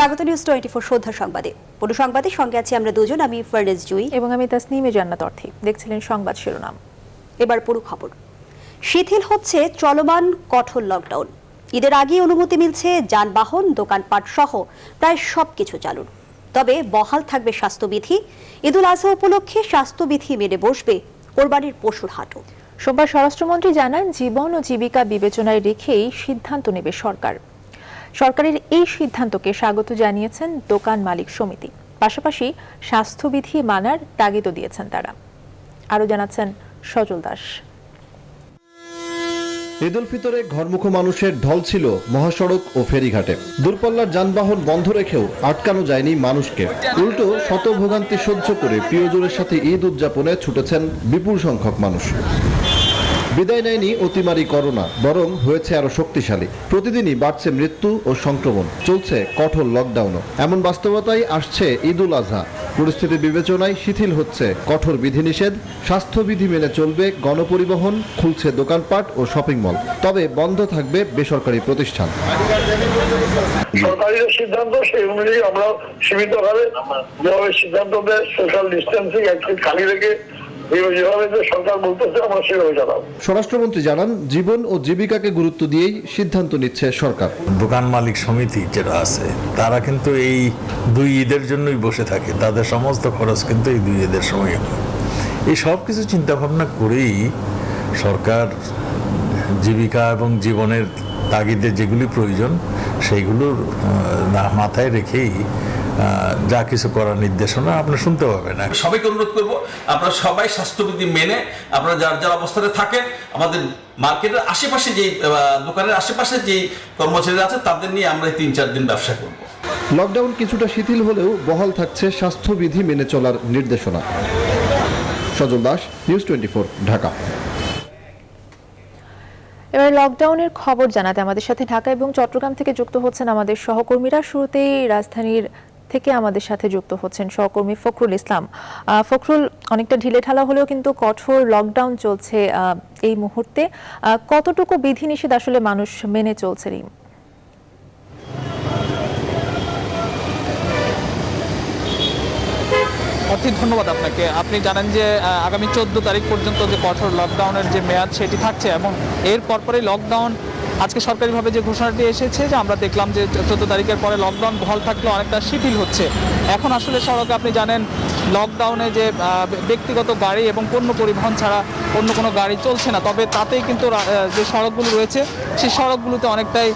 স্বাগত নিউজ 24 সন্ধ্যা সংবাদে। পুরো সংবাদের সঙ্গে আছি আমরা দুজন, আমি ফারদেজ জুই এবং আমি তাসনিমে জান্নাত অর্থী। দেখছিলেন সংবাদ শিরোনাম। এবার পুরো খবর। শিথিল হচ্ছে চলমান কঠোর লকডাউন। ঈদের আগে অনুমতি মিলছে যানবাহন, দোকানপাট সহ প্রায় সবকিছু চালুর। তবে বহাল থাকবে স্বাস্থ্যবিধি। ঈদুল আজহা উপলক্ষে স্বাস্থ্যবিধি মেনে বসবে কোরবানির পশুর হাটও। সোমবার স্বরাষ্ট্রমন্ত্রী জানান, জীবন ও জীবিকা বিবেচনায় রেখেই সিদ্ধান্ত নেবে সরকার। সরকারের এই সিদ্ধান্তকে স্বাগত জানিয়েছেন দোকান মালিক সমিতি। পাশাপাশি স্বাস্থ্যবিধি মানার তাগিদও দিয়েছেন তারা। আরও জানাচ্ছেন সজল দাস। ঈদ উল ফিতরে ঘরমুখো মানুষের ঢল ছিল মহাসড়ক ও ফেরিঘাটে। দূরপাল্লার যানবাহন বন্ধ রেখেও আটকানো যায়নি মানুষকে। উল্টো শতভোগান্তি সহ্য করে প্রিয়জনের সাথে ঈদ উদযাপনে ছুটেছেন বিপুল সংখ্যক মানুষ। বিদায় নেয়নি অতিমারি করোনা, বরং হয়েছে আরো শক্তিশালী। প্রতিদিনই বাড়ছে মৃত্যু ও সংক্রমণ, চলছে কঠোর লকডাউনও। এমন বাস্তবতায় আসছে ঈদ উল আজহা। পরিস্থিতি বিবেচনায় শিথিল হচ্ছে কঠোর বিধিনিষেধ। স্বাস্থ্যবিধি মেনে চলবে গণপরিবহন, খুলছে দোকানপাট ও শপিং মল। তবে বন্ধ থাকবে বেসরকারি প্রতিষ্ঠান। সরকারি সিদ্ধান্ত সেই অনুযায়ী আমরা সীমিতভাবে যেভাবে সিদ্ধান্ত দেয়, সোশ্যাল ডিস্টেন্সিং একটু খালি রেখে সরকার বলতেছে আমরা সেভাবে চালাবো। স্বরাষ্ট্রমন্ত্রী জানান, জীবন ও জীবিকাকে গুরুত্ব দিয়েই সিদ্ধান্ত নিচ্ছে সরকার। দোকান মালিক সমিতি যেটা আছে তারা কিন্তু এই দুই ঈদের জন্যই বসে থাকে। তাদের সমস্ত খরচ কিন্তু এই দুই ঈদের সময় হয়। এই সব কিছু চিন্তা ভাবনা করেই সরকার জীবিকা এবং জীবনের তাগিদে যেগুলি প্রয়োজন সেইগুলোর মাথায় রেখেই যা কিছু করার নির্দেশনা আপনারা শুনতে পাবেন। সবাইকে অনুরোধ করবো, আপনারা সবাই স্বাস্থ্যবিধি মেনে আপনারা যার যার অবস্থানে থাকেন, আমাদের মার্কেটের আশেপাশে যে দোকানের আশেপাশে যে কর্মচারীরা আছে তাদের নিয়ে আমরা ৩-৪ দিন ব্যবসা করব। লকডাউন কিছুটা শিথিল হলেও বহাল থাকছে স্বাস্থ্যবিধি মেনে চলার নির্দেশনা। সজল দাস, নিউজ 24, ঢাকা। এবার লকডাউনের খবর জানাতে আমাদের সাথে ঢাকা এবং চট্টগ্রাম থেকে যুক্ত হচ্ছেন আমাদের সহকর্মীরা। শুরুতেই রাজধানীর থেকে আমাদের সাথে যুক্ত হচ্ছেন সহকর্মী ফখরুল ইসলাম। ফখরুল, অনেকটা ঢিলেঢালা হলেও কিন্তু কঠোর লকডাউন চলছে এই মুহূর্তে। কতটুকু বিধিনিষেধ আসলে মানুষ মেনে চলছে? অর্থিক ধন্যবাদ আপনাকে। আপনি জানেন যে আগামী 14 তারিখ পর্যন্ত যে কঠোর লকডাউনের যে মেয়াদ সেটি থাকছে এবং এর পরপরই লকডাউন আজকে সরকারিভাবে যে ঘোষণাটি এসেছে, যে আমরা দেখলাম যে 14 তারিখের পরে লকডাউন বহাল থাকলে অনেকটা শিথিল হচ্ছে। এখন আসলে সড়কে আপনি জানেন লকডাউনে যে ব্যক্তিগত গাড়ি এবং পণ্য পরিবহন ছাড়া অন্য কোনো গাড়ি চলছে না। তবে তাতেই কিন্তু যে সড়কগুলো রয়েছে সেই সড়কগুলোতে অনেকটাই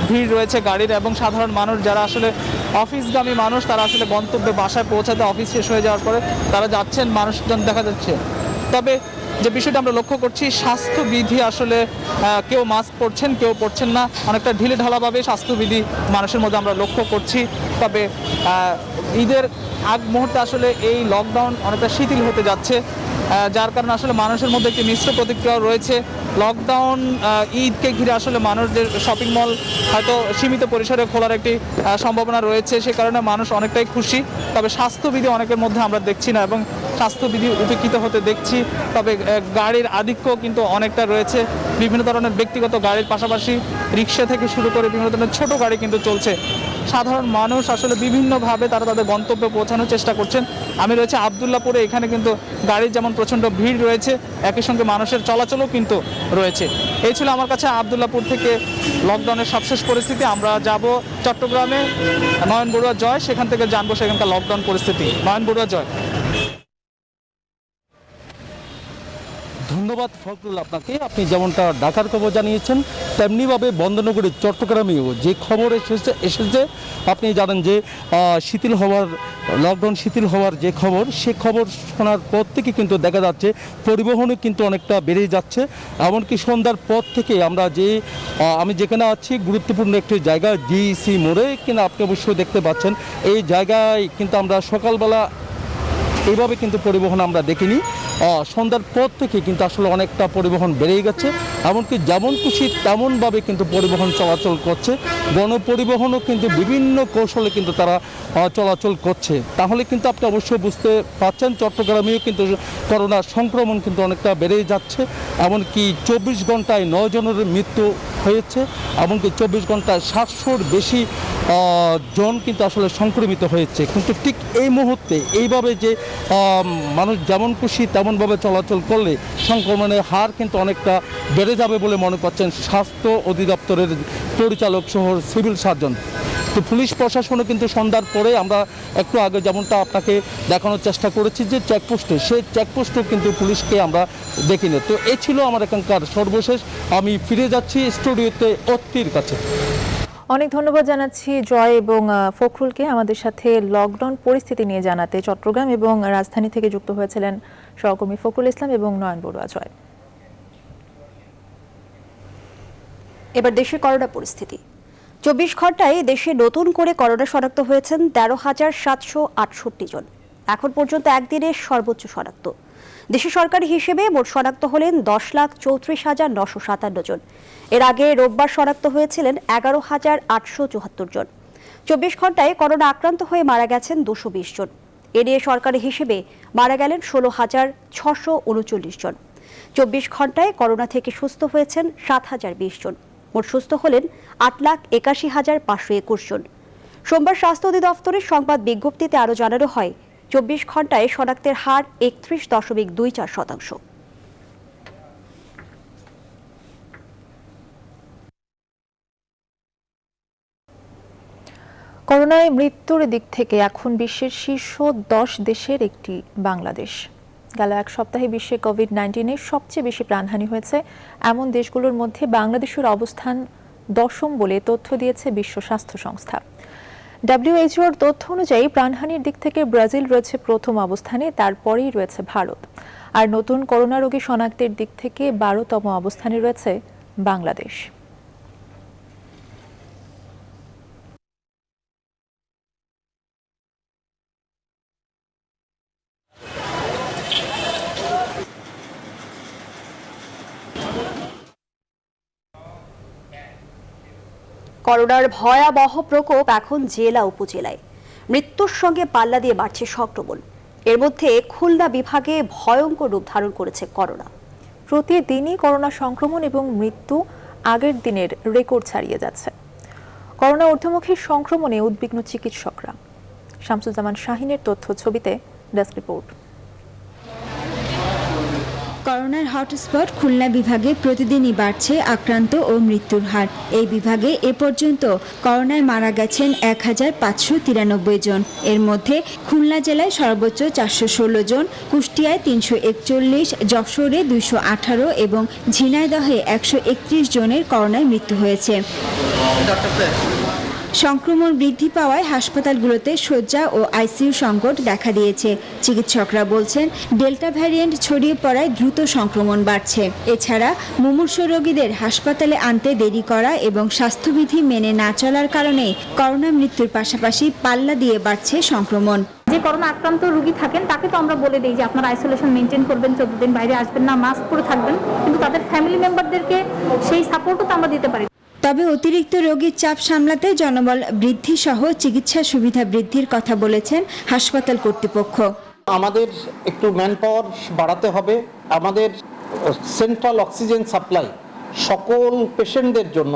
ভিড় রয়েছে গাড়ির, এবং সাধারণ মানুষ যারা আসলে অফিসগামী মানুষ তারা আসলে গন্তব্যে বাসায় পৌঁছাতে অফিস শেষ হয়ে যাওয়ার পরে তারা যাচ্ছেন, মানুষজন দেখা যাচ্ছে। তবে যে বিষয়টা আমরা লক্ষ্য করছি, স্বাস্থ্যবিধি আসলে কেউ মাস্ক পরছেন, কেউ পরছেন না। অনেকটা ঢিলেঢালাভাবে স্বাস্থ্যবিধি মানুষের মধ্যে আমরা লক্ষ্য করছি। তবে ঈদের আগ মুহূর্তে আসলে এই লকডাউন অনেকটা শিথিল হতে যাচ্ছে, যার কারণে আসলে মানুষের মধ্যে একটি মিশ্র প্রতিক্রিয়া রয়েছে। লকডাউন ঈদকে ঘিরে আসলে মানুষদের শপিং মল হয়তো সীমিত পরিসরে খোলার একটি সম্ভাবনা রয়েছে, সে কারণে মানুষ অনেকটাই খুশি। তবে স্বাস্থ্যবিধি অনেকের মধ্যে আমরা দেখছি না এবং স্বাস্থ্যবিধি উপেক্ষিত হতে দেখছি। তবে গাড়ির আধিক্য কিন্তু অনেকটা রয়েছে। বিভিন্ন ধরনের ব্যক্তিগত গাড়ির পাশাপাশি রিক্সা থেকে শুরু করে বিভিন্ন ধরনের ছোট গাড়ি কিন্তু চলছে। সাধারণ মানুষ আসলে বিভিন্নভাবে তারা তাদের গন্তব্যে পৌঁছানোর চেষ্টা করছেন। আমি রয়েছে আবদুল্লাপুরে, এখানে কিন্তু গাড়ির যেমন প্রচণ্ড ভিড় রয়েছে, একই সঙ্গে মানুষের চলাচলও কিন্তু রয়েছে। এই ছিল আমার কাছে আবদুল্লাপুর থেকে লকডাউনের সবশেষ পরিস্থিতি। আমরা যাব চট্টগ্রামে, নয়ন বড়ুয়া জয়, সেখান থেকে জানবো সেখানকার লকডাউন পরিস্থিতি। নয়ন বড়ুয়া জয়। ধন্যবাদ ফখরুল আপনাকে। আপনি যেমনটা ঢাকার খবর জানিয়েছেন, তেমনিভাবে বন্দরনগরী চট্টগ্রামেও যে খবর এসেছে আপনি জানেন যে লকডাউন শিথিল হওয়ার যে খবর, সে খবর শোনার পর থেকে কিন্তু দেখা যাচ্ছে পরিবহনও কিন্তু অনেকটা বেড়ে যাচ্ছে। এমনকি সন্ধ্যার পর থেকে আমি যেখানে আছি গুরুত্বপূর্ণ একটি জায়গা, ডিসি মোড়ে, কিন্তু আপনি অবশ্যই দেখতে পাচ্ছেন এই জায়গায় কিন্তু আমরা সকালবেলা এইভাবে কিন্তু পরিবহন আমরা দেখিনি। সন্ধ্যার পর থেকে কিন্তু আসলে অনেকটা পরিবহন বেড়ে গেছে, এমনকি যেমন খুশি তেমনভাবে কিন্তু পরিবহন চলাচল করছে। গণপরিবহনও কিন্তু বিভিন্ন কৌশলে কিন্তু তারা চলাচল করছে। তাহলে কিন্তু আপনি অবশ্যই বুঝতে পারছেন চট্টগ্রামেও কিন্তু করোনা সংক্রমণ কিন্তু অনেকটা বেড়ে যাচ্ছে। এমনকি 24 ঘন্টায় 9 জনের মৃত্যু হয়েছে, এমনকি 24 ঘন্টায় 700-র বেশি জন কিন্তু আসলে সংক্রমিত হয়েছে। কিন্তু ঠিক এই মুহূর্তে এইভাবে যে মানুষ যেমন খুশি তেমনভাবে চলাচল করলে সংক্রমণের হার কিন্তু অনেকটা বেড়ে যাবে বলে মনে করছেন স্বাস্থ্য অধিদপ্তরের পরিচালক সহ সিভিল সার্জন। তো পুলিশ প্রশাসনও কিন্তু সন্ধ্যার পরে আমরা একটু আগে যেমনটা আপনাকে দেখানোর চেষ্টা করেছি যে চেকপোস্টে, সেই চেকপোস্টও কিন্তু পুলিশকে আমরা দেখিনি। তো এই ছিল আমার এখানকার সর্বশেষ। আমি ফিরে যাচ্ছি স্টুডিওতে অত্রির কাছে। অনেক ধন্যবাদ জানাচ্ছি জয় এবং ফখরুলকে আমাদের সাথে লকডাউন পরিস্থিতি নিয়ে জানাতে। চট্টগ্রাম এবং রাজধানী থেকে যুক্ত হয়েছিলেন সহকর্মী ফখরুল ইসলাম এবং নয়ন বড়ুয়া। জয়। এবার দেশের করোনা পরিস্থিতি। 24 ঘন্টায় দেশে নতুন করে করোনা শনাক্ত হয়েছেন 13,768 জন। এখন পর্যন্ত একদিনে সর্বোচ্চ শনাক্ত। দেশের সরকারি হিসেবে মোট শনাক্ত হলেন 10,34,957 জন। এর আগে রোববার শনাক্ত হয়েছিলেন 11,874 জন। 24 ঘন্টায় করোনা আক্রান্ত হয়ে মারা গেছেন 220 জন। এ নিয়ে সরকারি হিসেবে মারা গেলেন 16,639 জন। 24 ঘন্টায় করোনা থেকে সুস্থ হয়েছেন 7,020 জন। মোট সুস্থ হলেন 8,81,521 জন। সোমবার স্বাস্থ্য অধিদপ্তরের সংবাদ বিজ্ঞপ্তিতে আরও জানানো হয় 24 ঘন্টায় শনাক্তের হার 31.24%। করোনায় মৃত্যুর দিক থেকে এখন বিশ্বের শীর্ষ 10 দেশের একটি বাংলাদেশ। গেল এক সপ্তাহে বিশ্বে কোভিড-19-এর সবচেয়ে বেশি প্রাণহানি হয়েছে এমন দেশগুলোর মধ্যে বাংলাদেশের অবস্থান 10ম বলে তথ্য দিয়েছে বিশ্ব স্বাস্থ্য সংস্থা। WHO-র তথ্য অনুযায়ী প্রাণহানির দিক থেকে ব্রাজিল রয়েছে প্রথম অবস্থানে, তারপরেই রয়েছে ভারত। আর নতুন করোনা রোগী শনাক্তের দিক থেকে 12তম অবস্থানে রয়েছে বাংলাদেশ। করোনার ভয়াবহ প্রকোপ এখন জেলা উপজেলায়। মৃত্যুর সঙ্গে পাল্লা দিয়ে বাড়ছে সংক্রমণ। এর মধ্যে খুলনা বিভাগে ভয়ঙ্কর রূপ ধারণ করেছে করোনা। প্রতিদিনই করোনা সংক্রমণ এবং মৃত্যু আগের দিনের রেকর্ড ছাড়িয়ে যাচ্ছে। করোনা ঊর্ধ্বমুখী সংক্রমণে উদ্বিগ্ন চিকিৎসকরা। শামসুজ্জামান শাহিনের তথ্য ছবিতে ডেস্ক রিপোর্ট। করোনার হটস্পট খুলনা বিভাগে প্রতিদিনই বাড়ছে আক্রান্ত ও মৃত্যুর হার। এই বিভাগে এ পর্যন্ত করোনায় মারা গেছেন 1,593 জন। এর মধ্যে খুলনা জেলায় সর্বোচ্চ 416 জন, কুষ্টিয়ায় 341, যশোরে 218 এবং ঝিনাইদহে 131 জনের করোনায় মৃত্যু হয়েছে। সংক্রমণ বৃদ্ধি পাওয়ায় হাসপাতালগুলোতে শয্যা ও আইসিইউ সংকট দেখা দিয়েছে। চিকিৎসকরা বলছেন ডেল্টা ভ্যারিয়েন্ট ছড়িয়ে পড়ায় দ্রুত সংক্রমণ বাড়ছে। এছাড়া মুমূর্ষু রোগীদের হাসপাতালে আনতে দেরি করা এবং স্বাস্থ্যবিধি মেনে না চলার কারণে করোনা মৃত্যুর পাশাপাশি পাল্লা দিয়ে বাড়ছে সংক্রমণ। যে করোনা আক্রান্ত রোগী থাকেন তাকে তো আমরা বলে দিই যে আপনারা আইসোলেশন মেনটেন করবেন, 14 দিন বাইরে আসবেন না, মাস্ক পরে থাকবেন, কিন্তু তাদের ফ্যামিলি মেম্বারদেরকে সেই সাপোর্টও তো আমরা দিতে পারি। তবে অতিরিক্ত রোগীর চাপ সামলাতে জনবল বৃদ্ধি সহ চিকিৎসা সুবিধা বৃদ্ধির কথা বলেছেন হাসপাতাল কর্তৃপক্ষ। আমাদের একটু ম্যান পাওয়ার বাড়াতে হবে। আমাদের সেন্ট্রাল অক্সিজেন সাপ্লাই সকল পেশেন্টদের জন্য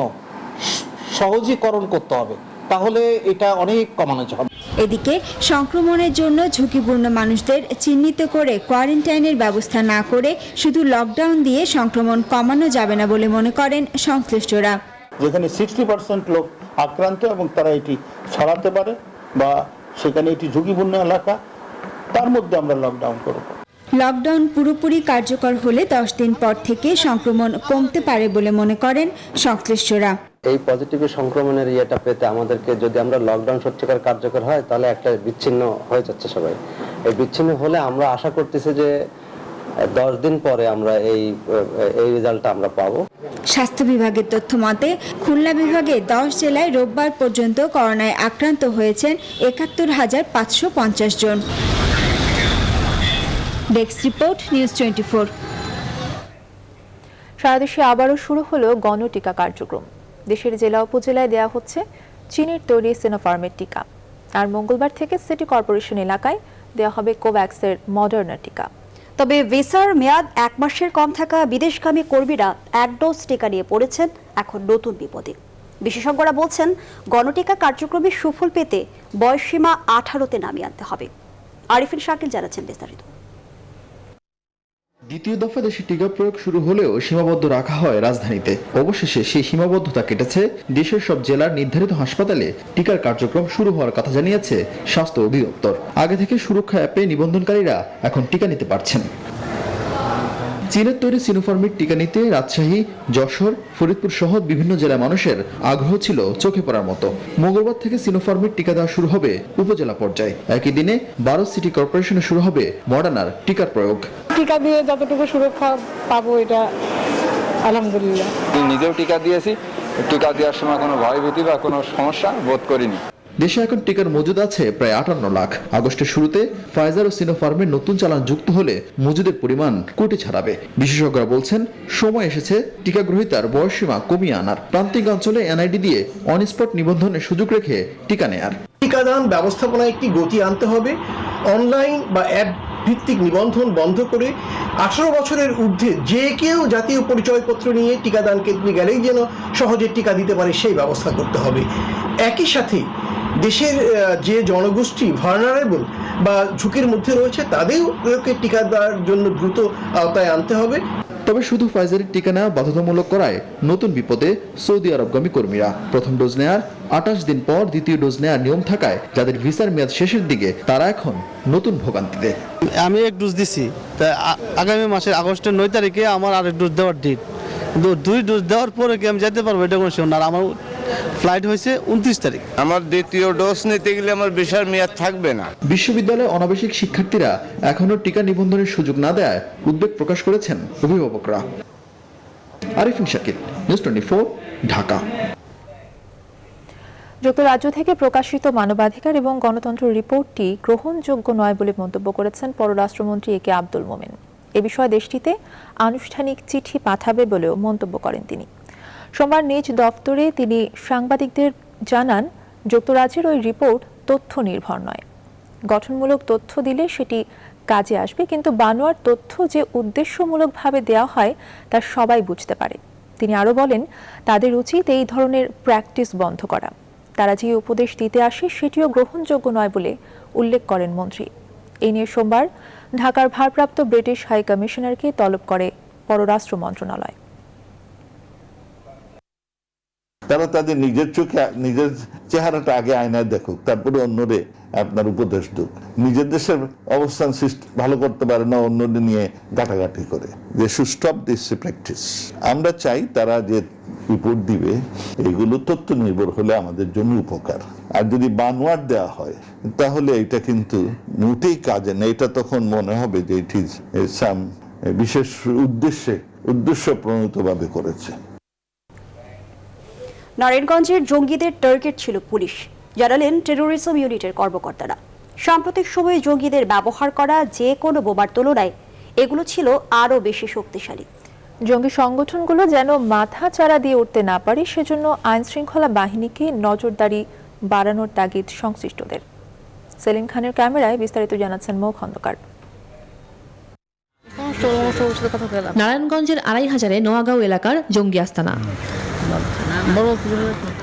সহজীকরণ করতে হবে, তাহলে এটা অনেক কমানো যাবে। এদিকে সংক্রমণের জন্য ঝুঁকিপূর্ণ মানুষদের চিহ্নিত করে কোয়ারেন্টাইনের ব্যবস্থা না করে শুধু লকডাউন দিয়ে সংক্রমণ কমানো যাবে না বলে মনে করেন সংশ্লিষ্টরা। যেখানে 60% লোক আক্রান্ত এবং তারা এটি ছড়াতে পারে বা সেখানে এটি ঝুঁকিপূর্ণ এলাকা, তার মধ্যে আমরা লকডাউন করব। লকডাউন পুরোপুরি কার্যকর হলে 10 দিন পর থেকে সংক্রমণ কমতে পারে বলে মনে করেন সংশ্লিষ্টরা। এই পজিটিভ সংক্রমণের ইয়েটা পেতে আমাদেরকে, যদি আমরা লকডাউন সত্যিকার কার্যকর হয় তাহলে একটা বিচ্ছিন্ন হয়ে যাচ্ছে সবাই। এই বিচ্ছিন্ন হলে আমরা আশা করতেছি যে 10 দিন পরে আমরা এই রেজাল্টটা আমরা পাবো। স্বাস্থ্য বিভাগের তথ্য মতে খুলনা বিভাগে 10 জেলায় রোববার পর্যন্ত করোনায় আক্রান্ত হয়েছেন 71,550 জন। Desk report, news 24। সারা দেশে আবারও শুরু হলো গণটিকা কার্যক্রম। দেশের জেলা উপজেলায় দেয়া হচ্ছে চীনের তৈরি সিনোফার্মের টিকা। আর মঙ্গলবার থেকে সিটি কর্পোরেশন এলাকায় দেওয়া হবে কোভ্যাক্সের মডার্না টিকা। তবে ভিসার মেয়াদ 1 মাসের কম থাকা বিদেশগামী কর্মীরা 1 ডোজ টিকা নিয়ে পড়েছেন এখন নতুন বিপদে। বিশেষজ্ঞরা বলছেন, গণটিকা কার্যক্রমে সুফল পেতে বয়সসীমা 18-তে নামিয়ে আনতে হবে। আরিফিন শাকিল জানাচ্ছেন বিস্তারিত। দ্বিতীয় দফা দেশে টিকা প্রয়োগ শুরু হলেও সীমাবদ্ধ রাখা হয় রাজধানীতে। অবশেষে সেই সীমাবদ্ধতা কেটেছে। দেশের সব জেলার নির্ধারিত হাসপাতালে টিকার কার্যক্রম শুরু হওয়ার কথা জানিয়েছে স্বাস্থ্য অধিদপ্তর। আগে থেকে সুরক্ষা অ্যাপে নিবন্ধনকারীরা এখন টিকা নিতে পারছেন। চীনের তৈরি সিনোফার্মের টিকা নিতে রাজশাহী, যশোর, ফরিদপুর সহ বিভিন্ন জেলার মানুষের আগ্রহ ছিল চোখে পড়ার মতো। মঙ্গলবার থেকে সিনোফার্মের টিকা দেওয়া শুরু হবে উপজেলা পর্যায়ে। একই দিনে 12 সিটি কর্পোরেশনে শুরু হবে মডার্নার টিকার প্রয়োগ। টিকা দিয়ে যতটুকু সুরক্ষা পাবো এটা আলহামদুলিল্লাহ। নিজেও টিকা দিয়েছি, টিকা দেওয়ার সময় কোনো ভয়ভীতি বা কোনো সমস্যা বোধ করিনি। দেশে এখন টিকার মজুদ আছে প্রায় 58 লাখ। আগস্টের শুরুতে ফাইজার ও সিনোফার্মের নতুন চালান যুক্ত হলে মজুদের পরিমাণ কোটি ছাড়াবে। বিশেষজ্ঞরা বলছেন, সময় এসেছে টিকা গ্রহীতার বয়সসীমা কমিয়ে আনার। প্রান্তিক অঞ্চলে এনআইডি দিয়ে অন স্পট নিবন্ধনের সুযোগ রেখে টিকা নেয়ার। টিকাদান ব্যবস্থাপনায় একটি গতি আনতে হবে। অনলাইন বা অ্যাপ ভিত্তিক নিবন্ধন বন্ধ করে 18 বছরের ঊর্ধ্বে যে কেউ জাতীয় পরিচয়পত্র নিয়ে টিকাদান কেন্দ্রে গেলেই যেন সহজে টিকা দিতে পারে সেই ব্যবস্থা করতে হবে। একই সাথে দেশের যে জনগোষ্ঠী ভার্নারেবল বা ঝুঁকির মধ্যে রয়েছে তাদেরকে টিকা দেওয়ার জন্য দ্রুত আওতায় আনতে হবে। তবে শুধু ফাইজারের টিকা নেওয়া বাধ্যতামূলক করায় নতুন বিপদে সৌদি আরবগামী কর্মীরা। প্রথম ডোজ নেয়ার 28 দিন পর দ্বিতীয় ডোজ নেওয়ার নিয়ম থাকায় যাদের ভিসার মেয়াদ শেষের দিকে তারা এখন নতুন ভোগান্তিতে। আমি 1 ডোজ দিছি, আগামী মাসের আগস্টের 9 তারিখে আমার আরেক ডোজ দেওয়ার ডেট। কিন্তু 2 ডোজ দেওয়ার পরে কি আমি যেতে পারবো এটা কোনো শিওর না। আমার ফ্লাইট হয়েছে 29 তারিখ। আমার দ্বিতীয় ডোজ নিতে গেলে আমার ভিসার মেয়াদ থাকবে না। বিশ্ববিদ্যালয়ে অনাবাসিক শিক্ষার্থীরা এখনো টিকা নিবন্ধনের সুযোগ না দেয় উদ্বেগ প্রকাশ করেছেন অভিভাবকরা। আরিফিন শাকিল, নিউজ 24, ঢাকা। যুক্তরাজ্য থেকে প্রকাশিত মানবাধিকার এবং গণতন্ত্র রিপোর্টটি গ্রহণযোগ্য নয় বলে মন্তব্য করেছেন পররাষ্ট্রমন্ত্রী এ কে আব্দুল মোমেন। এ বিষয়ে দেশটিতে আনুষ্ঠানিক চিঠি পাঠাবে বলেও মন্তব্য করেন তিনি। সোমবার নিজ দফতরে তিনি সাংবাদিকদের জানান, যুক্তরাজ্যের ওই রিপোর্ট তথ্য নির্ভর নয়। গঠনমূলক তথ্য দিলে সেটি কাজে আসবে, কিন্তু বানোয়ার তথ্য যে উদ্দেশ্যমূলকভাবে দেওয়া হয় তা সবাই বুঝতে পারে। তিনি আরও বলেন, তাদের উচিত এই ধরনের প্র্যাকটিস বন্ধ করা। তারা যে উপদেশ দিতে আসে সেটিও গ্রহণযোগ্য নয় বলে উল্লেখ করেন মন্ত্রী। এই নিয়ে সোমবার ঢাকার ভারপ্রাপ্ত ব্রিটিশ হাই কমিশনারকে তলব করে পররাষ্ট্র মন্ত্রণালয়। তারা তাদের নিজের চোখে নিজের চেহারাটা আগে আয়নায় দেখুক, তারপরে অন্যরে আপনার উপদেশ দুক। নিজের দেশের অবস্থান ভালো করতে পারে না অন্যদের নিয়ে গাটাগাটি করে। যে স্টপ দিস প্র্যাকটিস। আমরা চাই তারা যে রিপোর্ট দিবে এগুলো তথ্য নির্ভর হলে আমাদের জন্য উপকার। আর যদি বানোয়াট দেওয়া হয় তাহলে এটা কিন্তু মোটেই কাজে না। এটা তখন মনে হবে যে ইট ইজ সাম বিশেষ উদ্দেশ্য প্রণীতভাবে করেছে। নারায়ণগঞ্জের জঙ্গিদের টার্গেট ছিল পুলিশ, জানালেন টেরোরিজম ইউনিটের কর্মকর্তারা। সাম্প্রতিক সময়ে জঙ্গিদের ব্যবহার করা যে কোনো বোমার তুলনায় এগুলো ছিল আরও বেশি শক্তিশালী। জঙ্গি সংগঠনগুলো যেন মাথা চারা দিয়ে উঠতে না পারে সেজন্য আইন শৃঙ্খলা বাহিনীকে নজরদারি বাড়ানোর তাগিদ সংশ্লিষ্টদের। সেলিম খানের ক্যামেরায় বিস্তারিত জানাচ্ছেন মৌ খন্দকার। নারায়ণগঞ্জের 2500 নোয়াগাঁও এলাকার জঙ্গি আস্তানা।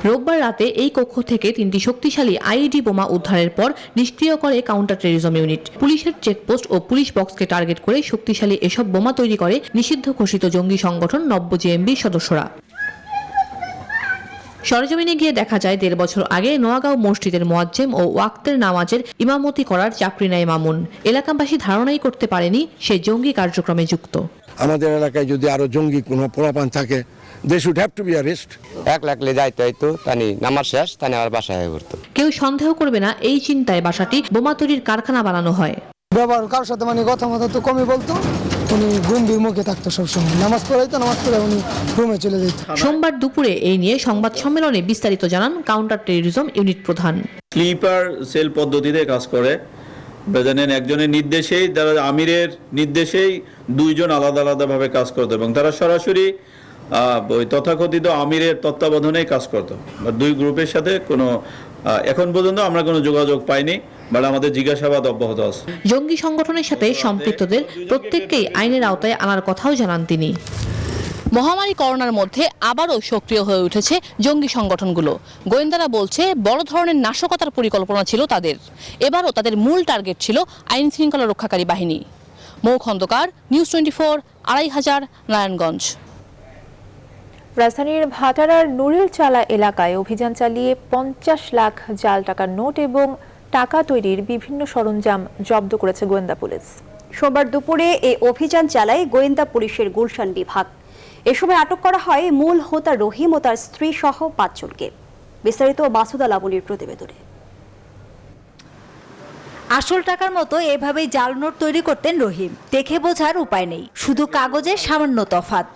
রোববার রাতে এই কক্ষ থেকে 3টি শক্তিশালী আইইডি বোমা উদ্ধারের পর নিষ্ক্রিয় করে কাউন্টার টেররিজম ইউনিট। পুলিশের চেকপোস্ট ও পুলিশ বক্সকে টার্গেট করে শক্তিশালী এসব বোমা তৈরি করে নিষিদ্ধ ঘোষিত জঙ্গি সংগঠন নব্য জেএমবির সদস্যরা। সরেজমিনে গিয়ে দেখা যায় 1.5 বছর আগে নোয়াগাঁও মসজিদের মুয়াজ্জেম ও ওয়াক্তের নামাজের ইমামতি করার চাকরি নেয় মামুন। এলাকাবাসী ধারণাই করতে পারেনি সে জঙ্গি কার্যক্রমে যুক্ত। আমাদের এলাকায় যদি আরো জঙ্গি কোনো পোলাপান থাকে, they should have to be arrested. এক লাখলে যাইতে হয়তো তানি নামার শেষ তানি আবার বাসায় ঘুরতো। কেউ সন্দেহ করবে না এই চিন্তায় বাসাটি বোমা তৈরির কারখানা বানানো হয়। ব্যবহার কারোর সাথে কথা মতো তো কমই বলতো, উনি গম্ভীর মুখে থাকতো সবসময়। নামাজ পড়ে উনি রুমে চলে যেত। সোমবার দুপুরে এই নিয়ে সংবাদ সম্মেলনে বিস্তারিত জানান কাউন্টার টেররিজম ইউনিট প্রধান। স্লিপার সেল পদ্ধতিতে কাজ করে জানেন একজনের নির্দেশেই, তারা আমিরের নির্দেশেই দুইজন আলাদা আলাদাভাবে কাজ করতো এবং তারা সরাসরি ওই তথাকথিত আমিরের তত্ত্বাবধানেই কাজ করতো। দুই গ্রুপের সাথে কোনো এখন পর্যন্ত আমরা কোনো যোগাযোগ পাইনি, বাট আমাদের জিজ্ঞাসাবাদ অব্যাহত আছে। জঙ্গি সংগঠনের সাথে সম্পৃক্তদের প্রত্যেককেই আইনের আওতায় আনার কথাও জানান তিনি। মহামারী করোনার মধ্যে আবারও সক্রিয় হয়ে উঠেছে জঙ্গি সংগঠনগুলো। গোয়েন্দারা বলছে বড় ধরনের নাশকতার পরিকল্পনা ছিল তাদের। এবারও তাদের মূল টার্গেট ছিল আইন শৃঙ্খলা রক্ষাকারী বাহিনী। মৌ খন্দকার, নিউজ 24, 2500, নারায়ণগঞ্জ। রাজধানীর ভাটারার নুরিল চালা এলাকায় অভিযান চালিয়ে 50 লাখ জাল টাকার নোট এবং টাকা তৈরির বিভিন্ন সরঞ্জাম জব্দ করেছে গোয়েন্দা পুলিশ। সোমবার দুপুরে এই অভিযান চালায় গোয়েন্দা পুলিশের গুলশান বিভাগ। এ সময় আটক করা হয় মূল হোতা রহিম ও তার স্ত্রী সহ 5 জনকে। বিস্তারিত মাসুদা লাবণীর প্রতিবেদনে। আসল টাকার মতো এভাবেই জাল নোট তৈরি করতেন রহিম। দেখে বোঝার উপায় নেই, শুধু কাগজে সামান্য তফাৎ।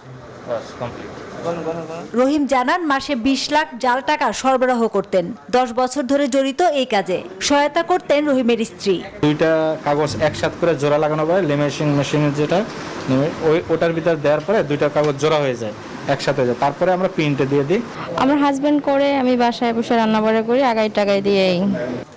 রহিম জানান মাসে 20 লাখ জাল টাকা সরবরাহ করতেন। 10 বছর ধরে জড়িত এই কাজে। সহায়তা করতেন রহিমের স্ত্রী। দুইটা কাগজ একসাথে করে জোড়া লাগানো পরে লেমিনেশন মেশিন যেটা ওটার ভিতর দেওয়ার পরে দুইটা কাগজ জোড়া হয়ে যায়, একসাথে হয়ে যায়। তারপরে আমরা প্রিন্টে দিয়ে দিই। আমার হাজবেন্ড করে, আমি বাসায় বসে রান্না বাড়া করি, আগাই টাকাই দিয়েই।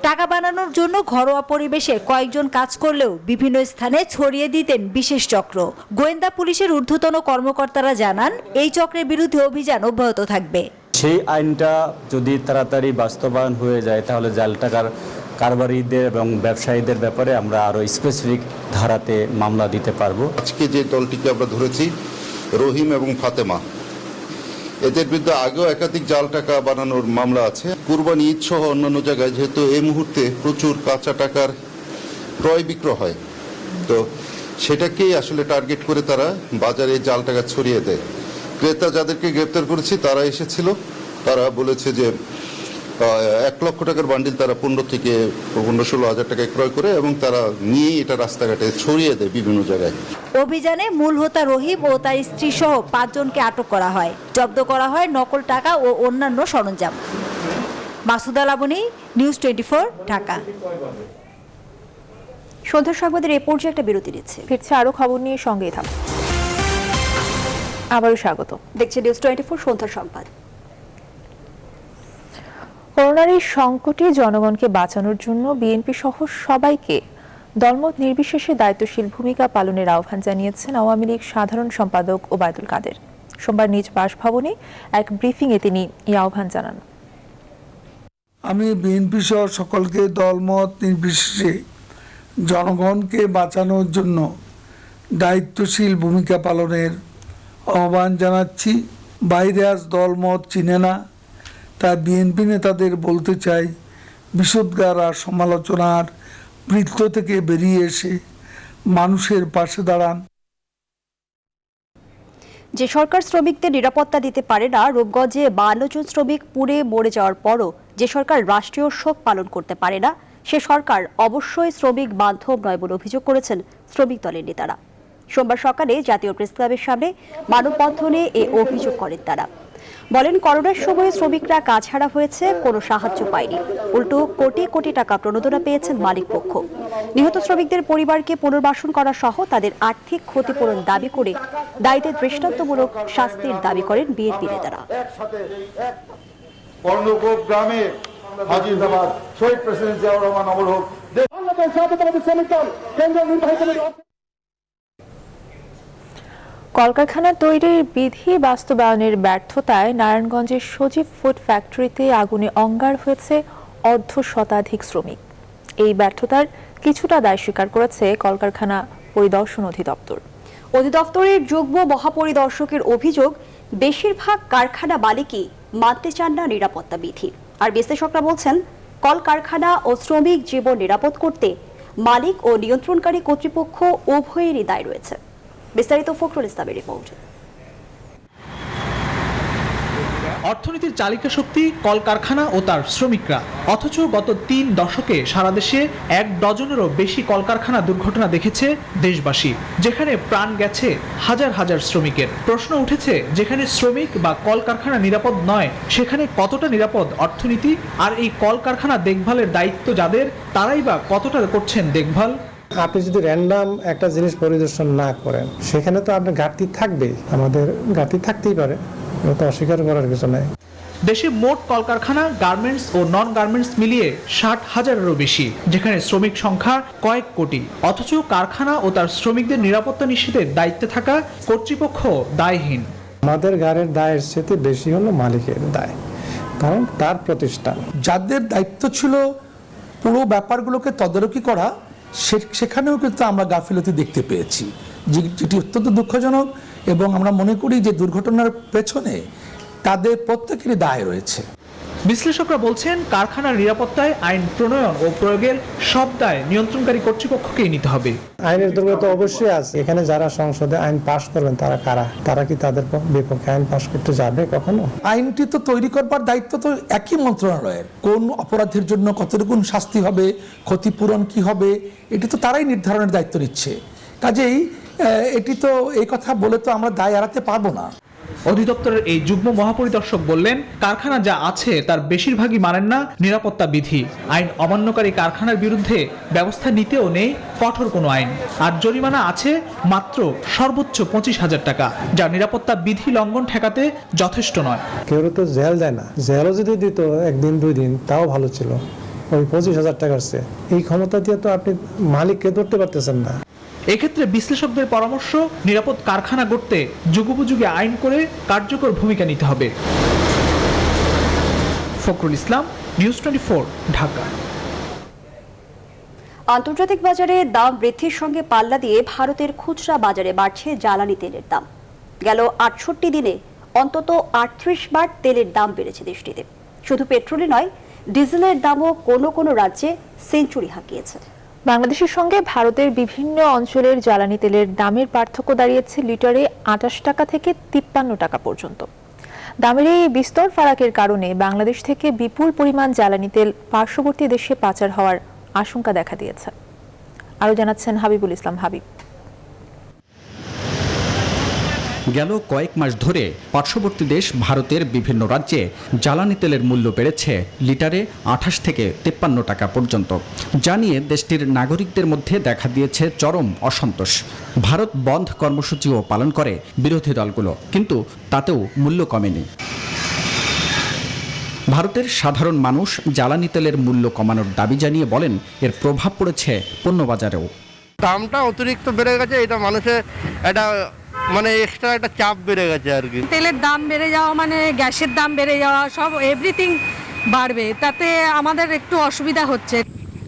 টাকা বানানোর জন্য ঘরোয়া পরিবেশে কয়েকজন কাজ করলেও বিভিন্ন স্থানে ছড়িয়ে দিতেন বিশেষ চক্র। গোয়েন্দা পুলিশের ঊর্ধ্বতন কর্মকর্তারা জানান এই চক্রের বিরুদ্ধে অভিযান অব্যাহত থাকবে। সেই আইনটা যদি তাড়াতাড়ি বাস্তবায়ন হয়ে যায় তাহলে জাল টাকার কারবারিদের এবং ব্যবসায়ীদের ব্যাপারে আমরা আরো স্পেসিফিক ধারাতে মামলা দিতে পারবো। আজকে যে দলটিকে আমরা ধরেছি, রহিম এবং ফাতেমা, এদের বিরুদ্ধে আগেও একাধিক জাল টাকা বানানোর মামলা আছে। কুরবানি ঈদ সহ অন্যান্য জায়গায় যেহেতু এই মুহূর্তে প্রচুর কাঁচা টাকার ক্রয় বিক্রয় হয়, তো সেটাকেই আসলে টার্গেট করে তারা বাজারে জাল টাকা ছড়িয়ে দেয়। ক্রেতা যাদেরকে গ্রেপ্তার করেছি তারা এসেছিল, তারা বলেছে যে 1 লক্ষ টাকার বান্ডিল তারা 15 থেকে 16 হাজার টাকায় ক্রয় করে এবং তারা নিয়েই এটা রাস্তাঘাটে ছড়িয়ে দেয় বিভিন্ন জায়গায়। অভিযানে মূল হোতা রহিম ও তার স্ত্রী সহ 5 জনকে আটক করা হয়। জব্দ করা হয় নকল টাকা ও অন্যান্য সরঞ্জাম। মাসুদা লাবণী, নিউজ 24, ঢাকা। সন্ধ্যার সংবাদের এই পর্যায়ে একটা বিরতি নিচ্ছে। ফিরছে আরো খবর নিয়ে, সঙ্গেই থাকুন। আবারও স্বাগত। দেখছে নিউজ 24 সন্ধ্যার সংবাদ। করোনার এই সংকটে জনগণকে বাঁচানোর জন্য বিএনপি সহ সবাইকে দলমত নির্বিশেষে দায়িত্বশীল ভূমিকা পালনের আহ্বান জানিয়েছেন আওয়ামী লীগ সাধারণ সম্পাদক ওবায়দুল কাদের। সোমবার নিজ বাসভবনে এক ব্রিফিংয়ে তিনি এই আহ্বান জানান। আমি বিএনপি সহ সকলকে দলমত নির্বিশেষে জনগণকে বাঁচানোর জন্য দায়িত্বশীল ভূমিকা পালনের আহ্বান জানাচ্ছি। বাইরে আজ দলমত চিনে না, তাই বিএনপি নেতাদের বলতে চাই, বিশোদ্গার আর সমালোচনার বৃত্ত থেকে বেরিয়ে এসে মানুষের পাশে দাঁড়ান। যে সরকার শ্রমিকদের নিরাপত্তা দিতে পারে না, রূপগঞ্জে 52 জন শ্রমিক পুড়ে মরে যাওয়ার পরও যে সরকার রাষ্ট্রীয় শোক পালন করতে পারে না, সে সরকার অবশ্যই শ্রমিক বান্ধব নয় বলে অভিযোগ করেছেন শ্রমিক দলের নেতারা। সোমবার সকালে জাতীয় প্রেস ক্লাবের সামনে মানববন্ধনে এ অভিযোগ করেন তারা। বলেন, করোনার সময়ে শ্রমিকরা কাজ হারা হয়েছে, কোনো সাহায্য পায়নি, উল্টো কোটি কোটি টাকা প্রণোদনা পেয়েছেন মালিক পক্ষ। নিহত শ্রমিকদের পরিবারকে পুনর্বাসন করা সহ তাদের আর্থিক ক্ষতিপূরণ দাবি করে দায়ীদের দৃষ্টান্তমূলক শাস্তির দাবি করেন বিএনপি নেতারা। গ্রামে হাজিরাবাদ শহীদ প্রেসিডেন্ট জিয়াউর রহমান অমর হোক। বাংলাদেশ জাতীয়তাবাদী শ্রমিক দল কেন্দ্রীয় নির্বাহী কমিটি। কলকারখানা তৈরির বিধি বাস্তবায়নের ব্যর্থতায় নারায়ণগঞ্জের সজীব ফুড ফ্যাক্টরিতে আগুনে অঙ্গার হয়েছে 1/2 শতাধিক শ্রমিক। এই ব্যর্থতার কিছুটা দায় স্বীকার করেছে কলকারখানা পরিদর্শন অধিদপ্তর। অধিদপ্তরের যুগ্ম মহাপরিদর্শকের অভিযোগ, বেশিরভাগ কারখানা মালিকই মানতে চান না নিরাপত্তা বিধি। আর বিশ্লেষকরা বলছেন, কলকারখানা ও শ্রমিক জীবন নিরাপদ করতে মালিক ও নিয়ন্ত্রণকারী কর্তৃপক্ষ উভয়েরই দায় রয়েছে। বিস্তারিত ফখরুল ইসলামের রিপোর্ট। অর্থনীতির চালিকা শক্তি কলকারখানা ও তার শ্রমিকরা, অথচ গত 3 দশকে সারা দেশে 1 ডজনেরও বেশি কলকারখানা দুর্ঘটনা দেখেছে দেশবাসী, যেখানে প্রাণ গেছে হাজার হাজার শ্রমিকের। প্রশ্ন উঠেছে, যেখানে শ্রমিক বা কলকারখানা নিরাপদ নয়, সেখানে কতটা নিরাপদ অর্থনীতি? আর এই কলকারখানা দেখভালের দায়িত্ব যাদের, তারাই বা কতটা করছেন দেখভাল? আপনি যদি র্যান্ডাম একটা জিনিস পরিদর্শন না করেন, সেখানে তো আপনার ঘাটতি থাকবেই। আমাদের ঘাটতি থাকতেই পারে, এটা অস্বীকার করার কিছু নাই। দেশে মোট কলকারখানা, গার্মেন্টস ও নন গার্মেন্টস মিলিয়ে 60,000-এরও বেশি, যেখানে শ্রমিক সংখ্যা কয়েক কোটি। অথচ কারখানা ও তার শ্রমিকদের নিরাপত্তা নিশ্চিতের দায়িত্বে থাকা কর্তৃপক্ষ দায়হীন। আমাদের গাড়ির দায়ের চেয়ে বেশি হলো মালিকের দায়, কারণ তার প্রতিষ্ঠান। যাদের দায়িত্ব ছিল পুরো ব্যাপারগুলোকে তদারকি করা, সেখানেও কিন্তু আমরা গাফিলতি দেখতে পেয়েছি, যেটি অত্যন্ত দুঃখজনক। এবং আমরা মনে করি যে দুর্ঘটনার পেছনে তাদের প্রত্যেকেরই দায় রয়েছে। বিশ্লেষকরা বলছেন, কারখানার নিরাপত্তায় আইন প্রণয়ন ও প্রয়োগের সব দায় নিয়ন্ত্রণকারী কর্তৃপক্ষকেই নিতে হবে। আইনের দুর্বলতা অবশ্যই আছে। এখানে যারা সংসদে আইন পাশ করবেন তারা কারা? তারা কি তাদের বিপক্ষে আইন পাশ করতে যাবে কখনো? আইনটি তো তৈরি করবার দায়িত্ব তো একই মন্ত্রণালয়ের। কোন অপরাধের জন্য কতটুকু শাস্তি হবে, ক্ষতিপূরণ কি হবে, এটি তো তারাই নির্ধারণের দায়িত্ব নিচ্ছে। কাজেই এটি তো এই কথা বলে তো আমরা দায় এড়াতে পারবো না। অধিদপ্তরের এই যুগ্ম মহাপরিদর্শক বললেন, কারখানা যা আছে তার বেশিরভাগই মানেন না নিরাপত্তা বিধি। আইন অমান্যকারী কারখানার বিরুদ্ধে ব্যবস্থা নিতেও নেই কঠোর কোনো আইন। আর জরিমানা আছে মাত্র সর্বোচ্চ 25,000 টাকা, যা নিরাপত্তা বিধি লঙ্ঘন ঠেকাতে যথেষ্ট নয়। কেউ তো জেল দেয় না, জেলও যদি দিত 1 দিন 2 দিন তাও ভালো ছিল। ওই 25,000 টাকার চেয়ে এই ক্ষমতা দিয়ে তো আপনি মালিককে ধরতে পারতেছেন না। এক্ষেত্রে বিশ্লেষকদের পরামর্শ, নিরাপদ কারখানা গড়তে যুগোপযোগী আইন করে কার্যকর ভূমিকা নিতে হবে। ফখরুল ইসলাম, নিউজ 24, ঢাকা। আন্তর্জাতিক বাজারে দাম বৃদ্ধির সঙ্গে পাল্লা দিয়ে ভারতের খুচরা বাজারে বাড়ছে জ্বালানি তেলের দাম। গেল 68 দিনে অন্তত 38 বার তেলের দাম বেড়েছে দেশটিতে। শুধু পেট্রোলে নয়, ডিজেলের দামও কোনো কোনো রাজ্যে সেঞ্চুরি হাঁকিয়েছে। বাংলাদেশের সঙ্গে ভারতের বিভিন্ন অঞ্চলের জ্বালানি তেলের দামের পার্থক্য দাঁড়িয়েছে লিটারে 28 টাকা থেকে 53 টাকা পর্যন্ত। দামের এই বিস্তর ফারাকের কারণে বাংলাদেশ থেকে বিপুল পরিমাণ জ্বালানি তেল পার্শ্ববর্তী দেশে পাচার হওয়ার আশঙ্কা দেখা দিয়েছে। আরও জানাচ্ছেন হাবিবুল ইসলাম হাবিব। গেল কয়েক মাস ধরে পার্শ্ববর্তী দেশ ভারতের বিভিন্ন রাজ্যে জ্বালানি তেলের মূল্য বেড়েছে লিটারে 28 থেকে 53 টাকা পর্যন্ত, যা নিয়ে দেশটির নাগরিকদের মধ্যে দেখা দিয়েছে চরম অসন্তোষ। ভারত বন্ধ কর্মসূচিও পালন করে বিরোধী দলগুলো, কিন্তু তাতেও মূল্য কমেনি। ভারতের সাধারণ মানুষ জ্বালানি তেলের মূল্য কমানোর দাবি জানিয়ে বলেন, এর প্রভাব পড়েছে পণ্যবাজারেও। দামটা অতিরিক্ত বেড়ে গেছে, এটা মানুষের এটা মানে এক্সট্রা একটা চাপ বেড়ে গেছে আর কি। তেলের দাম বেড়ে যাওয়া মানে গ্যাসের দাম বেড়ে যাওয়া, সব এভরিথিং বাড়বে, তাতে আমাদের একটু অসুবিধা হচ্ছে।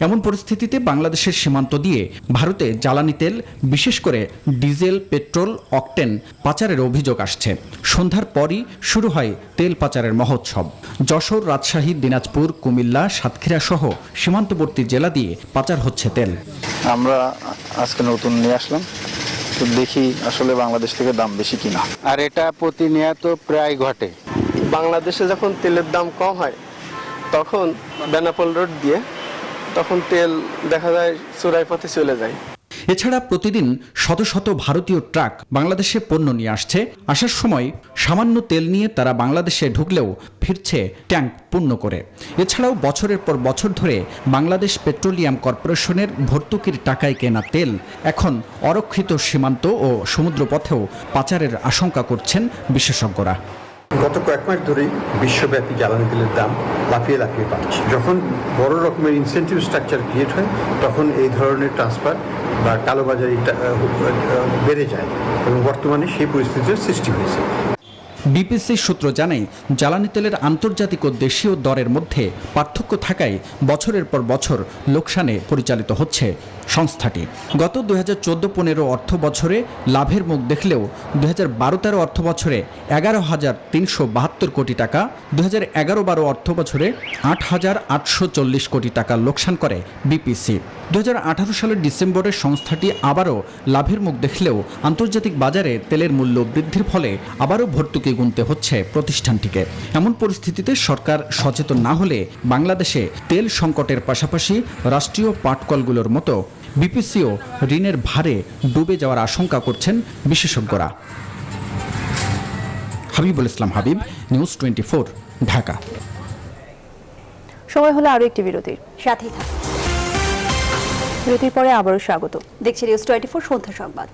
এমন পরিস্থিতিতে বাংলাদেশের সীমান্ত দিয়ে ভারতে জ্বালানি তেল, বিশেষ করে ডিজেল, পেট্রোল, অকটেন পাচারের অভিযোগ আসছে। সন্ধ্যার পরই শুরু হয় তেল পাচারের মহোৎসব। যশোর, রাজশাহী, দিনাজপুর, কুমিল্লা, সাতক্ষীরা সহ সীমান্তবর্তী জেলা দিয়ে পাচার হচ্ছে তেল। আমরা আজকে নতুন নিয়ে আসলাম, তো দেখি আসলে বাংলাদেশ থেকে দাম বেশি কিনা। আর এটা প্রতিনিয়ত প্রায় ঘটে। বাংলাদেশে যখন তেলের দাম কম হয় তখন বেনাপোল রোড দিয়ে তখন তেল দেখা যায় চোরাই পথে চলে যায়। এছাড়া প্রতিদিন শত শত ভারতীয় ট্রাক বাংলাদেশে পণ্য নিয়ে আসছে। আসার সময় সামান্য তেল নিয়ে তারা বাংলাদেশে ঢুকলেও ফিরছে ট্যাঙ্ক পূর্ণ করে। এছাড়াও বছরের পর বছর ধরে বাংলাদেশ পেট্রোলিয়াম কর্পোরেশনের ভর্তুকির টাকায় কেনা তেল এখন অরক্ষিত সীমান্ত ও সমুদ্রপথেও পাচারের আশঙ্কা করছেন বিশেষজ্ঞরা। গত কয়েক মাস ধরেই বিশ্বব্যাপী জ্বালানি তেলের দাম লাফিয়ে লাফিয়ে বাড়ছে। যখন বড় রকমের ইনসেন্টিভ স্ট্রাকচার ক্রিয়েট হয় তখন এই ধরনের ট্রান্সফার বা কালোবাজারি বেড়ে যায় এবং বর্তমানে সেই পরিস্থিতির সৃষ্টি হয়েছে। বিপিসি সূত্র জানায়, জ্বালানি তেলের আন্তর্জাতিক ও দেশীয় দরের মধ্যে পার্থক্য থাকায় বছরের পর বছর লোকসানে পরিচালিত হচ্ছে সংস্থাটি। গত 2014-15 অর্থ বছরে লাভের মুখ দেখলেও 2012-13 অর্থ বছরে 11,372 কোটি টাকা, 2011-12 অর্থ বছরে 8,840 কোটি টাকা লোকসান করে বিপিসি। 2018 সালের ডিসেম্বরে সংস্থাটি আবারও লাভের মুখ দেখলেও আন্তর্জাতিক বাজারে তেলের মূল্য বৃদ্ধির ফলে আবারও ভর্তুকি গুনতে হচ্ছে প্রতিষ্ঠানটিকে। এমন পরিস্থিতিতে সরকার সচেতন না হলে বাংলাদেশে তেল সংকটের পাশাপাশি রাষ্ট্রীয় পাটকলগুলোর মতো বিপিসিও ঋণের ভারে ডুবে যাওয়ার আশঙ্কা করছেন বিশেষজ্ঞরা। হাবিবুল ইসলাম হাবিব, নিউজ 24, ঢাকা। সময় হলো আরো একটি বিরতির। সাথেই থাকুন। বিরতির পরে আবারও স্বাগত। দেখছি নিউজ 24 সন্ধ্যা সংবাদ।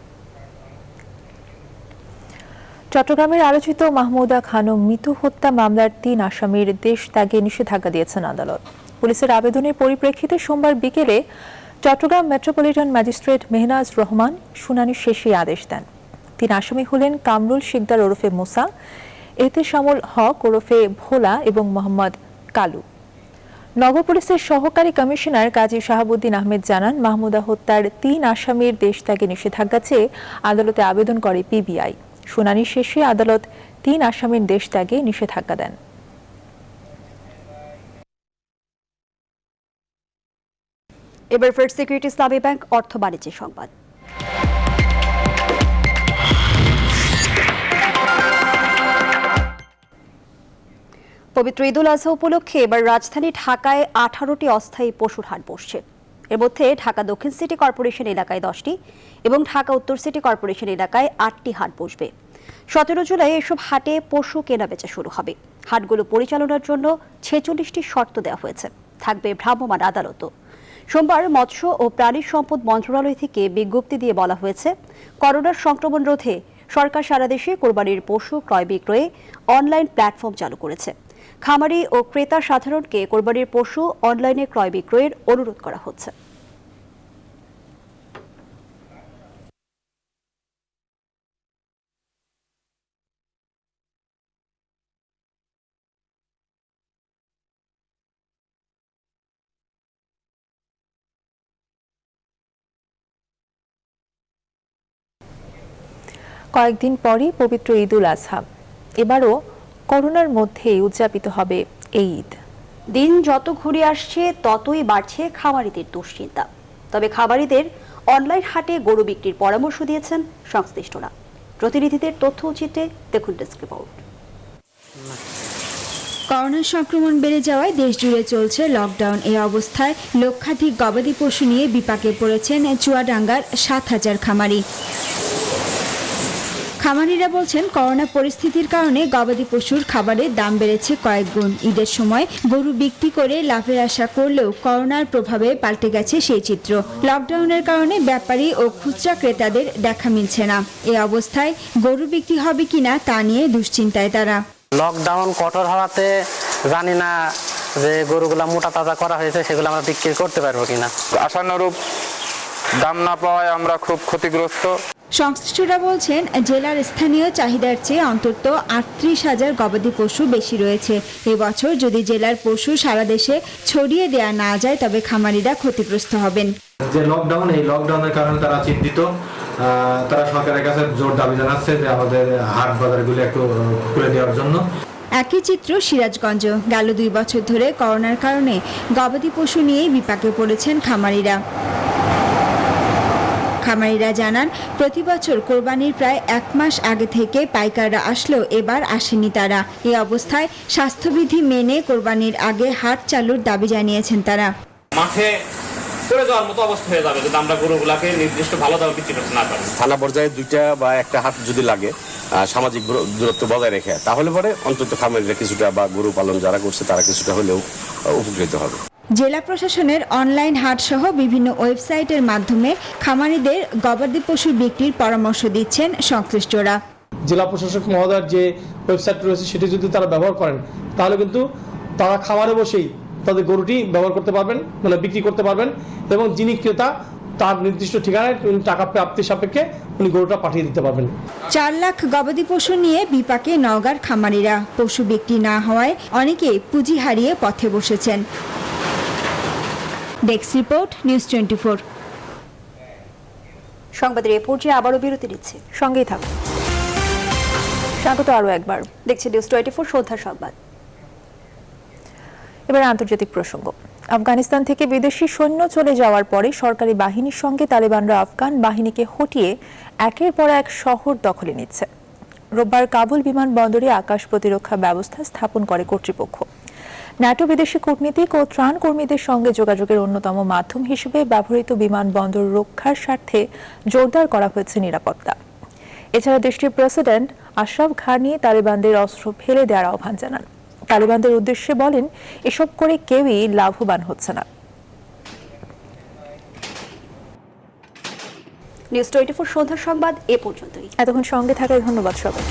চট্টগ্রামের আলোচিত মাহমুদা খানম মিতু হত্যা মামলার 3 আসামির দেশ ত্যাগে নিষেধাজ্ঞা দিয়েছেন আদালত। পুলিশের আবেদনের পরিপ্রেক্ষিতে সোমবার বিকেলে চট্টগ্রাম মেট্রোপলিটন ম্যাজিস্ট্রেট মেহনাজ রহমান শুনানি শেষে আদেশ দেন। 3 আসামি হলেন কামরুল শিকদার ওরফে মুসা, এহতেশামুল হক ওরফে ভোলা এবং মোহাম্মদ কালু। নগর পুলিশের সহকারী কমিশনার কাজী শাহাবুদ্দিন আহমেদ জানান, মাহমুদা হত্যার 3 আসামির দেশ ত্যাগে নিষেধাজ্ঞা চেয়ে আদালতে আবেদন করে পিবিআই। শুনানি শেষে আদালত 3 আসামির দেশ ত্যাগে নিষেধাজ্ঞা দেন। এবার ফার্স্ট সিকিউরিটি ইসলামী ব্যাংক অর্থ বাণিজ্য সংবাদ। পবিত্র ঈদুল আজহা উপলক্ষে এবার রাজধানী ঢাকায় 18টি অস্থায়ী পশুর হাট বসছে। এর মধ্যে ঢাকা দক্ষিণ সিটি কর্পোরেশন এলাকায় 10টি এবং ঢাকা উত্তর সিটি কর্পোরেশন এলাকায় 8টি হাট বসবে। 17 জুলাই এসব হাটে পশু কেনাবেচা শুরু হবে। হাটগুলো পরিচালনার জন্য 46টি শর্ত দেওয়া হয়েছে, থাকবে ভ্রাম্যমাণ আদালতও। সোমবার মৎস্য ও প্রাণী সম্পদ মন্ত্রণালয় থেকে বিজ্ঞপ্তি দিয়ে বলা হয়েছে, করোনার সংক্রমণ রোধে সরকার সারা দেশে কোরবানির পশু ক্রয় বিক্রয়ে অনলাইন প্ল্যাটফর্ম চালু করেছে। খামারি ও ক্রেতা সাধারণকে কোরবানির পশু অনলাইনে ক্রয় বিক্রয়ের অনুরোধ করা হচ্ছে। কয়েকদিন পরই পবিত্র ঈদুল আজহা। এবারও করোনার মধ্যেই উদযাপিত হবে এই ঈদ। দিন যত ঘুরে আসছে ততই বাড়ছে খামারিদের দুশ্চিন্তা। তবে খামারিদের অনলাইন হাটে গরু বিক্রির পরামর্শ দিয়েছেন সংশ্লিষ্টরা। প্রতিনিধিদের তথ্য চিত্রে দেখুন ডেস্ক রিপোর্ট। করোনা সংক্রমণ বেড়ে যাওয়ায় দেশ জুড়ে চলছে লকডাউন। এই অবস্থায় লক্ষাধিক গবাদি পশু নিয়ে বিপাকে পড়েছেন চুয়াডাঙ্গার 7000 খামারি। খামারিরা বলছেন, করোনা পরিস্থিতির কারণে গবাদি পশুর খাবারের দাম বেড়েছে কয়েক গুণ। ঈদের সময় গরু বিক্রি করে লাভের আশা করলেও করোনার প্রভাবে পাল্টে গেছে সেই চিত্র। লকডাউনের কারণে ব্যাপারী ও খুচরা ক্রেতাদের দেখা মিলছে না। এই অবস্থায় গরু বিক্রি হবে কিনা তা নিয়ে দুশ্চিন্তায় তারা। লকডাউন কঠোর হওয়াতে জানি না যে গরুগুলা মোটা তাজা করা হয়েছে সেগুলো আমরা বিক্রি করতে পারবো কিনা। আশানুরূপ দাম না পাওয়ায় আমরা খুব ক্ষতিগ্রস্ত। সংশ্লিষ্টরা বলছেন, জেলার স্থানীয় চাহিদার চেয়ে অন্তত 38,000 গবাদি পশু বেশি রয়েছে। এবছর যদি জেলার পশু সারা দেশে ছড়িয়ে দেয়া না যায় তবে খামারিরা ক্ষতিগ্রস্ত হবেন। যে লকডাউন, এই লকডাউনের কারণে তারা চিন্তিত। তারা সরকারের কাছে জোর দাবি জানাচ্ছে যে আমাদের হাট বাজারগুলো একটু খুলে দেওয়ার জন্য। একই চিত্র সিরাজগঞ্জ। গেল 2 বছর ধরে করোনার কারণে গবাদি পশু নিয়েই বিপাকে পড়েছেন খামারিরা। খামারিরা জানান, প্রতি বছর কোরবানির প্রায় 1 মাস আগে থেকে পাইকাররা আসলেও এবার আসেনি তারা। এই অবস্থায় স্বাস্থ্যবিধি মেনে কোরবানির আগে হাট চালুর দাবি জানিয়েছেন তারা। মাঠে চলে যাওয়ার মতো অবস্থা হয়ে যাবে যদি আমরা গরুগুলাকে নির্দিষ্ট ভালো দামে বিক্রি করতে না পারি। থানা পর্যায়ে 2টা বা 1টা হাট যদি লাগে সামাজিক দূরত্ব বজায় রেখে, তাহলে পরে অন্তত খামারিরা কিছুটা বা গরু পালন যারা করছে তারা কিছুটা হলেও উপকৃত হবে। জেলা প্রশাসনের অনলাইন হাট সহ বিভিন্ন ওয়েবসাইটের মাধ্যমে খামারিদের গবাদি পশু বিক্রির পরামর্শ দিচ্ছেন সংশ্লিষ্টরা। জেলা প্রশাসক মহোদয়ের যে ওয়েবসাইট রয়েছে সেটি যদি তারা ব্যবহার করেন তাহলে কিন্তু তারা খামারে বসেই তাদের গরুটি ব্যবহার করতে পারবেন, মানে বিক্রি করতে পারবেন, এবং যিনি ক্রেতা তার নির্দিষ্ট ঠিকানায় টাকা প্রাপ্তির সাপেক্ষে উনি গরুটা পাঠিয়ে দিতে পারবেন। 4 লাখ গবাদি পশু নিয়ে বিপাকে নওগাঁর খামারিরা। পশু বিক্রি না হওয়ায় অনেকেই পুঁজি হারিয়ে পথে বসেছেন। Desk report, news 24। সংবাদের এ পর্যায়ে আবারও বিরতি নিচ্ছে, সঙ্গেই থাকুন। স্বাগত আরও একবার। দেখছি নিউজ 24 সন্ধ্যা সংবাদ। এবার আন্তর্জাতিক প্রসঙ্গ। আফগানিস্তান থেকে বিদেশি সৈন্য চলে যাওয়ার পরে সরকারি বাহিনীর সঙ্গে তালেবানরা আফগান বাহিনীকে হটিয়ে একের পর এক শহর দখলে নিচ্ছে। রোববার কাবুল বিমানবন্দরে আকাশ প্রতিরক্ষা ব্যবস্থা স্থাপন করে কর্তৃপক্ষ। ন্যাটো বিদেশি কূটনীতিক ও ত্রাণ কর্মীদের সঙ্গে যোগাযোগের অন্যতম মাধ্যম হিসেবে ব্যবহৃত বিমানবন্দর রক্ষার স্বার্থে জোরদার করা হয়েছে নিরাপত্তা। এছাড়া দেশটির প্রেসিডেন্ট আশরাফ ঘানি তালেবানদের অস্ত্র ফেলে দেওয়ার আহ্বান জানান। তালেবানদের উদ্দেশ্যে বলেন, এসব করে কেউই লাভবান হচ্ছে না। নিউজ 24 সন্ধ্যার সংবাদ এ পর্যন্তই। এতক্ষণ সঙ্গে থাকায় ধন্যবাদ সবাই।